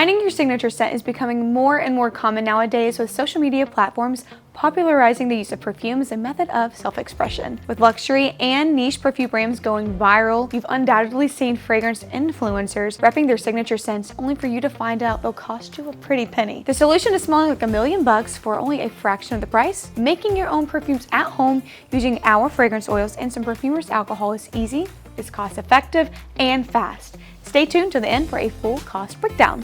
Finding your signature scent is becoming more and more common nowadays, with social media platforms popularizing the use of perfume as a method of self-expression. With luxury and niche perfume brands going viral, you've undoubtedly seen fragrance influencers repping their signature scents only for you to find out they'll cost you a pretty penny. The solution to smelling like $1 million for only a fraction of the price, making your own perfumes at home using our fragrance oils and some perfumer's alcohol is easy, it's cost-effective, and fast. Stay tuned to the end for a full cost breakdown.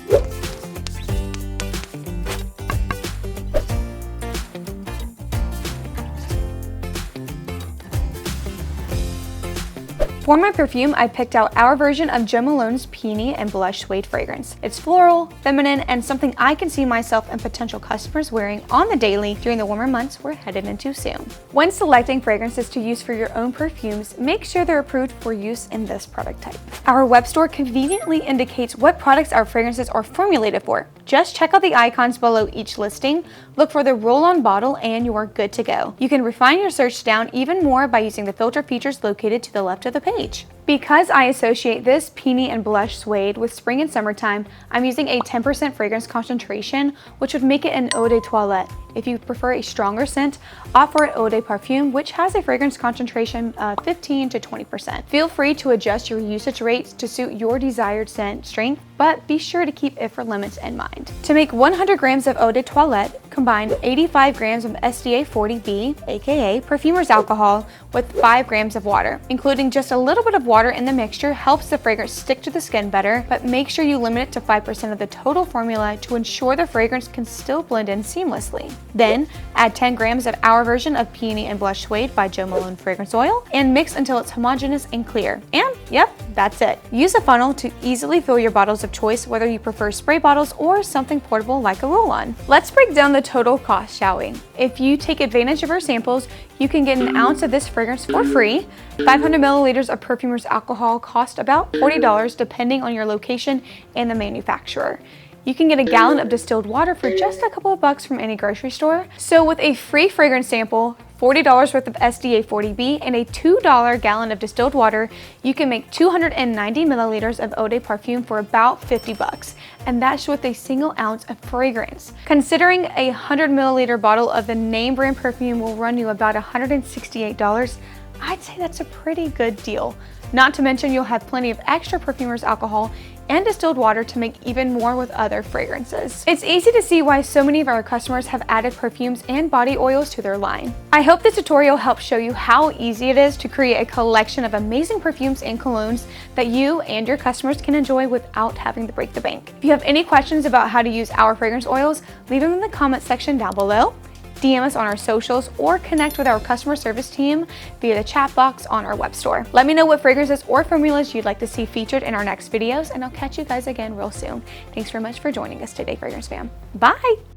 For my perfume, I picked out our version of Jo Malone's Peony and Blush Suede fragrance. It's floral, feminine, and something I can see myself and potential customers wearing on the daily during the warmer months we're headed into soon. When selecting fragrances to use for your own perfumes, make sure they're approved for use in this product type. Our web store conveniently indicates what products our fragrances are formulated for. Just check out the icons below each listing, look for the roll-on bottle, and you're good to go. You can refine your search down even more by using the filter features located to the left of the page. Because I associate this Peony and Blush Suede with spring and summertime, I'm using a 10% fragrance concentration, which would make it an eau de toilette. If you prefer a stronger scent, opt for an eau de parfum, which has a fragrance concentration of 15 to 20%. Feel free to adjust your usage rates to suit your desired scent strength, but be sure to keep IFRA limits in mind. To make 100 grams of eau de toilette, combine 85 grams of SDA 40B, aka perfumer's alcohol, with 5 grams of water. Including just a little bit of water in the mixture helps the fragrance stick to the skin better, but make sure you limit it to 5% of the total formula to ensure the fragrance can still blend in seamlessly. Then, add 10 grams of our version of Peony and Blush Suede by Jo Malone fragrance oil and mix until it's homogeneous and clear. And yep, that's it. Use a funnel to easily fill your bottles of choice, whether you prefer spray bottles or something portable like a roll-on. Let's break down the total cost, shall we? If you take advantage of our samples, you can get an ounce of this fragrance for free. 500 milliliters of perfumer's alcohol cost about $40 depending on your location and the manufacturer. You can get a gallon of distilled water for just a couple of bucks from any grocery store. So with a free fragrance sample, $40 worth of SDA 40B, and a $2 gallon of distilled water, you can make 290 milliliters of eau de parfum for about 50 bucks. And that's with a single ounce of fragrance. Considering a 100 milliliter bottle of the name brand perfume will run you about $168, I'd say that's a pretty good deal. Not to mention you'll have plenty of extra perfumer's alcohol and distilled water to make even more with other fragrances. It's easy to see why so many of our customers have added perfumes and body oils to their line. I hope this tutorial helps show you how easy it is to create a collection of amazing perfumes and colognes that you and your customers can enjoy without having to break the bank. If you have any questions about how to use our fragrance oils, leave them in the comment section down below. DM us on our socials or connect with our customer service team via the chat box on our web store. Let me know what fragrances or formulas you'd like to see featured in our next videos, and I'll catch you guys again real soon. Thanks very much for joining us today, Fragrance Fam. Bye!